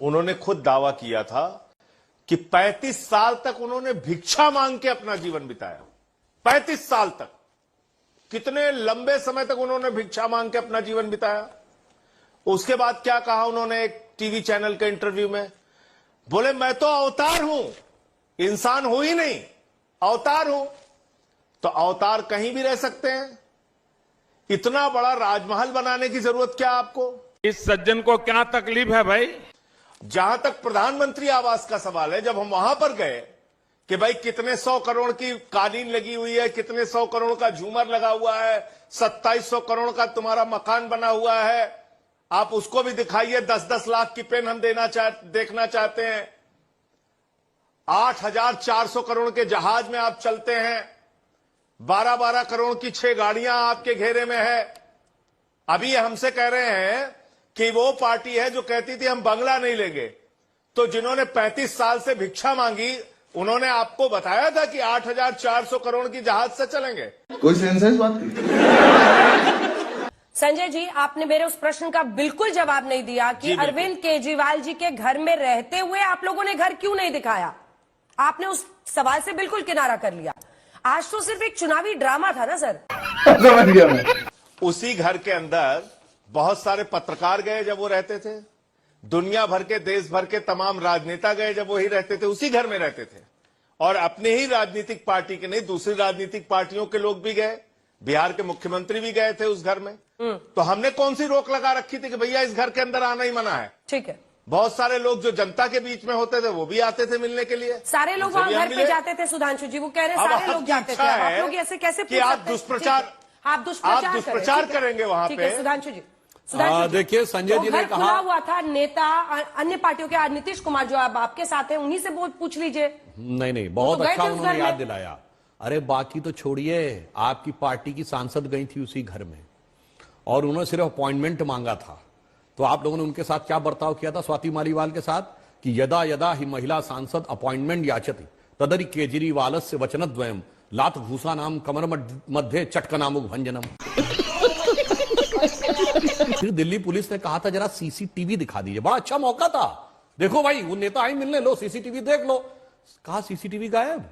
उन्होंने खुद दावा किया था कि 35 साल तक उन्होंने भिक्षा मांग के अपना जीवन बिताया। 35 साल तक, कितने लंबे समय तक उन्होंने भिक्षा मांग के अपना जीवन बिताया। उसके बाद क्या कहा उन्होंने एक टीवी चैनल के इंटरव्यू में, बोले मैं तो अवतार हूं, इंसान हूं ही नहीं, अवतार हूं। तो अवतार कहीं भी रह सकते हैं, इतना बड़ा राजमहल बनाने की जरूरत क्या आपको? इस सज्जन को क्या तकलीफ है भाई? जहां तक प्रधानमंत्री आवास का सवाल है, जब हम वहां पर गए कि भाई कितने 100 करोड़ की कालीन लगी हुई है, कितने 100 करोड़ का झूमर लगा हुआ है, 2700 करोड़ का तुम्हारा मकान बना हुआ है, आप उसको भी दिखाइए। 10-10 लाख की पेन हम देखना चाहते हैं। 8400 करोड़ के जहाज में आप चलते हैं, 12-12 करोड़ की 6 गाड़ियां आपके घेरे में है। अभी ये हमसे कह रहे हैं कि वो पार्टी है जो कहती थी हम बंगला नहीं लेंगे। तो जिन्होंने 35 साल से भिक्षा मांगी, उन्होंने आपको बताया था कि 8400 करोड़ की जहाज से चलेंगे? कोई सेंस है इस बात की? संजय जी, आपने मेरे उस प्रश्न का बिल्कुल जवाब नहीं दिया कि अरविंद केजरीवाल जी के घर में रहते हुए आप लोगों ने घर क्यों नहीं दिखाया। आपने उस सवाल से बिल्कुल किनारा कर लिया। आज तो सिर्फ एक चुनावी ड्रामा था ना सर। समझ गया मैं। उसी घर के अंदर बहुत सारे पत्रकार गए जब वो रहते थे, दुनिया भर के, देश भर के तमाम राजनेता गए जब वही रहते थे, उसी घर में रहते थे। और अपने ही राजनीतिक पार्टी के नहीं, दूसरी राजनीतिक पार्टियों के लोग भी गए, बिहार के मुख्यमंत्री भी गए थे उस घर में। तो हमने कौन सी रोक लगा रखी थी कि भैया इस घर के अंदर आना ही मना है? ठीक है। बहुत सारे लोग जो जनता के बीच में होते थे वो भी आते थे मिलने के लिए। सारे लोग वहां घर पे जाते थे सुधांशु जी, वो कह रहे सारे लोग जाते थे। आप लोग ऐसे कैसे कि आप दुष्प्रचार करेंगे वहां पे? सुधांशु जी, देखिए संजय जी ने कहा हुआ था नेता अन्य पार्टियों के, नीतीश कुमार जो अब आपके साथ हैं, उन्हीं से पूछ लीजिए। नहीं, बहुत अच्छा उन्होंने याद दिलाया। अरे बाकी तो छोड़िए, आपकी पार्टी की सांसद गई थी उसी घर में और उन्होंने सिर्फ अपॉइंटमेंट मांगा था। तो आप लोगों ने उनके साथ क्या बर्ताव किया था स्वाति मालीवाल के साथ, कि यदा यदा ही महिला सांसद अपॉइंटमेंट याचति तदरि केजरीवालस्य वचनद्वयम् लात भूसा नाम कमर मध्य चटकनामुक भंजनम। फिर दिल्ली पुलिस ने कहा था जरा सीसीटीवी दिखा दीजिए, बड़ा अच्छा मौका था। देखो भाई, वो नेता आई मिलने, लो सीसीटीवी देख लो। कहा सीसीटीवी गायब,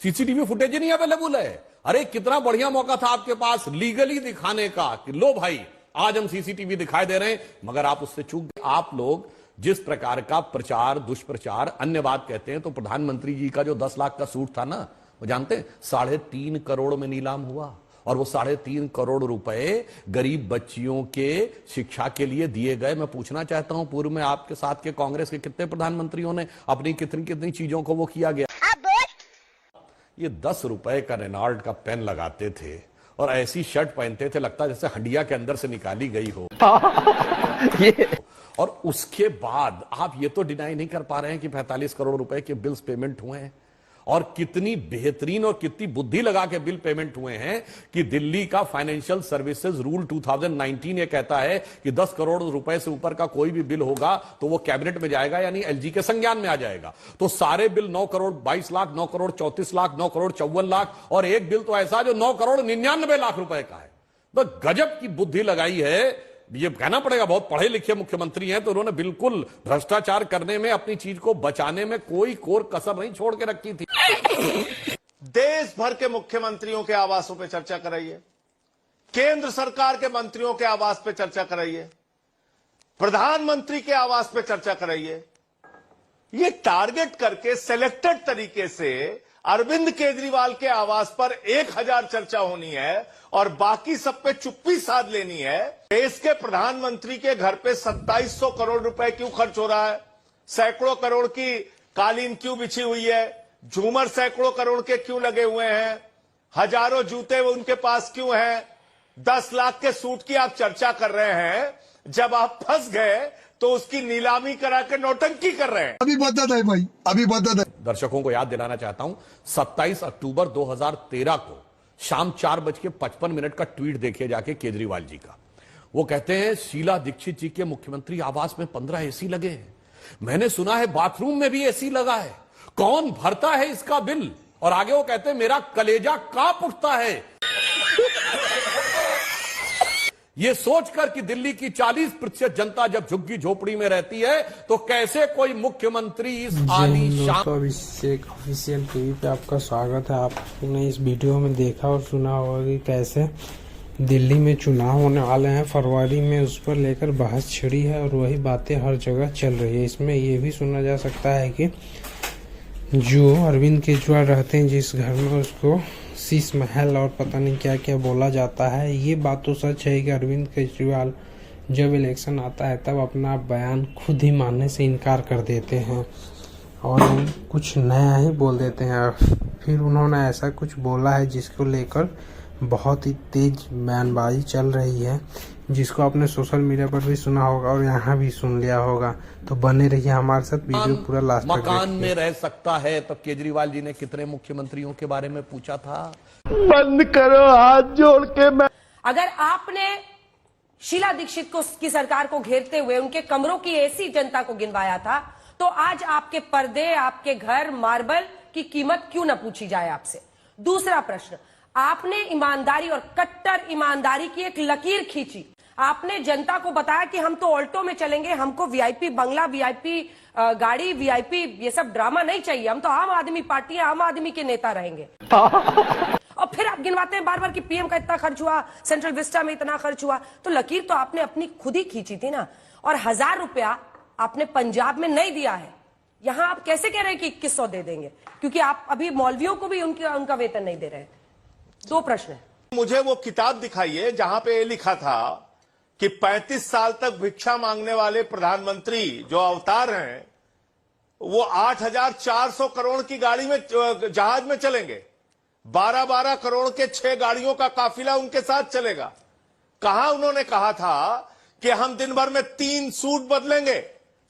सीसीटीवी फुटेज नहीं अवेलेबल है। अरे कितना बढ़िया मौका था आपके पास लीगली दिखाने का कि लो भाई आज हम सीसीटीवी दिखाई दे रहे हैं, मगर आप उससे चूक गए। आप लोग जिस प्रकार का प्रचार, दुष्प्रचार, अन्य बात कहते हैं, तो प्रधानमंत्री जी का जो 10 लाख का सूट था ना, वो जानते हैं 3.5 करोड़ में नीलाम हुआ और वो 3.5 करोड़ रुपए गरीब बच्चियों के शिक्षा के लिए दिए गए। मैं पूछना चाहता हूं, पूर्व में आपके साथ के कांग्रेस के कितने प्रधानमंत्रियों ने अपनी कितनी कितनी चीजों को वो किया गया। ये 10 रुपए का रेनॉल्ट का पेन लगाते थे और ऐसी शर्ट पहनते थे, लगता जैसे हंडिया के अंदर से निकाली गई हो। और उसके बाद आप ये तो डिनाई नहीं कर पा रहे हैं कि 45 करोड़ रुपए के बिल्स पेमेंट हुए हैं और कितनी बेहतरीन और कितनी बुद्धि लगा के बिल पेमेंट हुए हैं कि दिल्ली का फाइनेंशियल सर्विसेज रूल 2019 ये कहता है कि 10 करोड़ रुपए से ऊपर का कोई भी बिल होगा तो वो कैबिनेट में जाएगा, यानी एलजी के संज्ञान में आ जाएगा। तो सारे बिल 9 करोड़ 22 लाख, 9 करोड़ 34 लाख, 9 करोड़ 54 लाख और एक बिल तो ऐसा जो 9 करोड़ 99 लाख रुपए का है। तो गजब की बुद्धि लगाई है। ये कहना पड़ेगा, बहुत पढ़े लिखे मुख्यमंत्री हैं, तो उन्होंने बिल्कुल भ्रष्टाचार करने में, अपनी चीज को बचाने में कोई कोर कसर नहीं छोड़ के रखी थी। देश भर के मुख्यमंत्रियों के आवासों पे चर्चा कराइए, केंद्र सरकार के मंत्रियों के आवास पे चर्चा कराइए, प्रधानमंत्री के आवास पे चर्चा कराइए। ये टारगेट करके सिलेक्टेड तरीके से अरविंद केजरीवाल के आवास पर 1000 चर्चा होनी है और बाकी सब पे चुप्पी साध लेनी है। देश के प्रधानमंत्री के घर पे 2700 करोड़ रुपए क्यों खर्च हो रहा है? सैकड़ों करोड़ की कालीन क्यों बिछी हुई है? झूमर सैकड़ों करोड़ के क्यों लगे हुए हैं? हजारों जूते उनके पास क्यों हैं? 10 लाख के सूट की आप चर्चा कर रहे हैं, जब आप फंस गए तो उसकी नीलामी करा के नौटंकी कर रहे हैं। अभी बता दे भाई, अभी बता दे। दर्शकों को याद दिलाना चाहता हूं, 27 अक्टूबर 2013 को शाम 4:55 का ट्वीट देखिए जाके केजरीवाल जी का। वो कहते हैं शीला दीक्षित जी के मुख्यमंत्री आवास में 15 एसी लगे हैं, मैंने सुना है बाथरूम में भी एसी लगा है, कौन भरता है इसका बिल? और आगे वो कहते हैं मेरा कलेजा कांप उठता है। ये सोचकर कि दिल्ली की 40% जनता जब झुग्गी झोपड़ी में रहती है तो कैसे कोई मुख्यमंत्री इस आलीशान। दोस्तों, अब इस एक ऑफिशियल टीवी पे आपका स्वागत है। आपने इस वीडियो में देखा और सुना होगा कि कैसे दिल्ली में चुनाव होने वाले हैं फरवरी में, उस पर लेकर बहस छिड़ी है और वही बातें हर जगह चल रही है। इसमें ये भी सुना जा सकता है कि जो अरविंद केजरीवाल रहते हैं जिस घर में, उसको शीश महल और पता नहीं क्या क्या बोला जाता है। ये बात तो सच है कि अरविंद केजरीवाल जब इलेक्शन आता है तब अपना बयान खुद ही मानने से इनकार कर देते हैं और कुछ नया ही बोल देते हैं। फिर उन्होंने ऐसा कुछ बोला है जिसको लेकर बहुत ही तेज बयानबाजी चल रही है, जिसको आपने सोशल मीडिया पर भी सुना होगा और यहाँ भी सुन लिया होगा। तो बने रहिए हमारे साथ, वीडियो पूरा लास्ट तक मकान में रह सकता है। तब केजरीवाल जी ने कितने मुख्यमंत्रियों के बारे में पूछा था। बंद करो हाथ जोड़ के। मैं अगर आपने शीला दीक्षित को की सरकार को घेरते हुए उनके कमरों की एसी जनता को गिनवाया था, तो आज आपके पर्दे, आपके घर, मार्बल की कीमत क्यों न पूछी जाए आपसे। दूसरा प्रश्न, आपने ईमानदारी और कट्टर ईमानदारी की एक लकीर खींची। आपने जनता को बताया कि हम तो ऑल्टो में चलेंगे, हमको वीआईपी बंगला, वीआईपी गाड़ी, वीआईपी ये सब ड्रामा नहीं चाहिए, हम तो आम आदमी पार्टी है, आम आदमी के नेता रहेंगे। और फिर आप गिनवाते हैं बार बार कि पीएम का इतना खर्च हुआ, सेंट्रल विस्टा में इतना खर्च हुआ। तो लकीर तो आपने अपनी खुद ही खींची थी ना। और 1000 रुपया आपने पंजाब में नहीं दिया है, यहां आप कैसे कह रहे हैं कि 2100 दे देंगे, क्योंकि आप अभी मौलवियों को भी उनका वेतन नहीं दे रहे। दो प्रश्न है। मुझे वो किताब दिखाइए जहां पे ये लिखा था कि 35 साल तक भिक्षा मांगने वाले प्रधानमंत्री जो अवतार हैं वो 8,400 करोड़ की गाड़ी में, जहाज में चलेंगे। 12-12 करोड़ के 6 गाड़ियों का काफिला उनके साथ चलेगा। कहां उन्होंने कहा था कि हम दिन भर में 3 सूट बदलेंगे,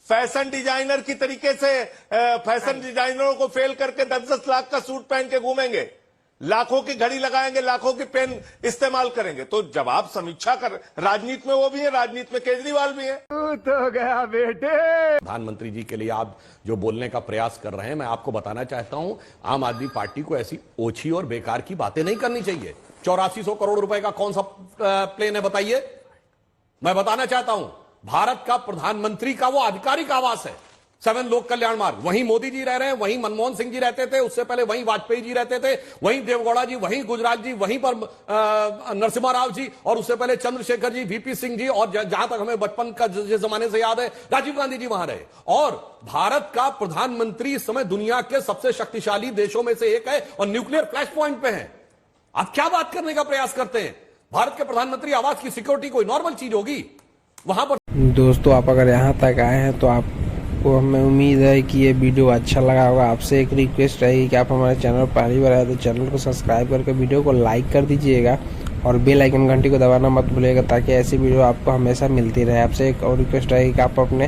फैशन डिजाइनर की तरीके से फैशन डिजाइनरों को फेल करके 10-10 लाख का सूट पहन के घूमेंगे, लाखों की घड़ी लगाएंगे, लाखों की पेन इस्तेमाल करेंगे। तो जब आप समीक्षा कर, राजनीति में वो भी है, राजनीति में केजरीवाल भी है। तो गया बेटे। प्रधानमंत्री जी के लिए आप जो बोलने का प्रयास कर रहे हैं, मैं आपको बताना चाहता हूं, आम आदमी पार्टी को ऐसी ओछी और बेकार की बातें नहीं करनी चाहिए। 8400 करोड़ रुपए का कौन सा प्लेन है बताइए। मैं बताना चाहता हूं, भारत का प्रधानमंत्री का वो आधिकारिक आवास है 7 लोक कल्याण मार्ग। वहीं मोदी जी रह रहे हैं, वहीं मनमोहन सिंह जी रहते थे, उससे पहले वहीं वाजपेयी जी रहते थे, वहीं देवगौड़ा जी, वहीं गुजराल जी, वहीं पर नरसिम्हा राव जी, और उससे पहले चंद्रशेखर जी, वीपी सिंह जी, और जहां तक हमें बचपन का जिस जमाने से याद है, राजीव गांधी जी वहां रहे। और भारत का प्रधानमंत्री इस समय दुनिया के सबसे शक्तिशाली देशों में से एक है और न्यूक्लियर फ्लैश पॉइंट पे है। आप क्या बात करने का प्रयास करते हैं। भारत के प्रधानमंत्री आवास की सिक्योरिटी कोई नॉर्मल चीज होगी वहां पर। दोस्तों, आप अगर यहाँ तक आए हैं तो आपको हमें उम्मीद है कि ये वीडियो अच्छा लगा होगा। आपसे एक रिक्वेस्ट रहेगी कि आप हमारे चैनल पर पहली बार आए तो चैनल को सब्सक्राइब करके वीडियो को लाइक कर दीजिएगा और बेल आइकन घंटी को दबाना मत भूलिएगा, ताकि ऐसी वीडियो आपको हमेशा मिलती रहे। आपसे एक और रिक्वेस्ट रहेगी कि आप अपने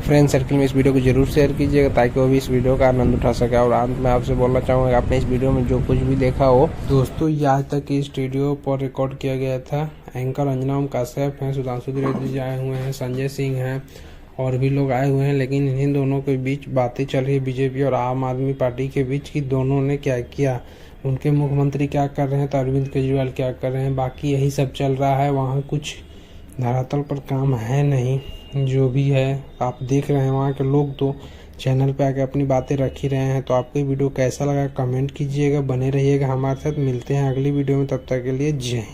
फ्रेंड सर्किल में इस वीडियो को जरूर शेयर कीजिएगा, ताकि वो भी इस वीडियो का आनंद उठा सके। और अंत में आपसे बोलना चाहूँगा कि आपने इस वीडियो में जो कुछ भी देखा हो, दोस्तों ये आज तक इस स्टूडियो पर रिकॉर्ड किया गया था। एंकर अंजना ओम काश्यप हैं, सुधांशु द्विवेदी जी आए हुए हैं, संजय सिंह हैं और भी लोग आए हुए हैं। लेकिन इन्हीं दोनों के बीच बातें चल रही है बीजेपी और आम आदमी पार्टी के बीच कि दोनों ने क्या किया, उनके मुख्यमंत्री क्या कर रहे हैं तो अरविंद केजरीवाल क्या कर रहे हैं। बाकी यही सब चल रहा है, वहाँ कुछ धरातल पर काम है नहीं। जो भी है आप देख रहे हैं, वहाँ के लोग तो चैनल पे आके अपनी बातें रख ही रहे हैं। तो आपको वीडियो कैसा लगा कमेंट कीजिएगा, बने रहिएगा हमारे साथ। मिलते हैं अगली वीडियो में, तब तक के लिए जय हिंद।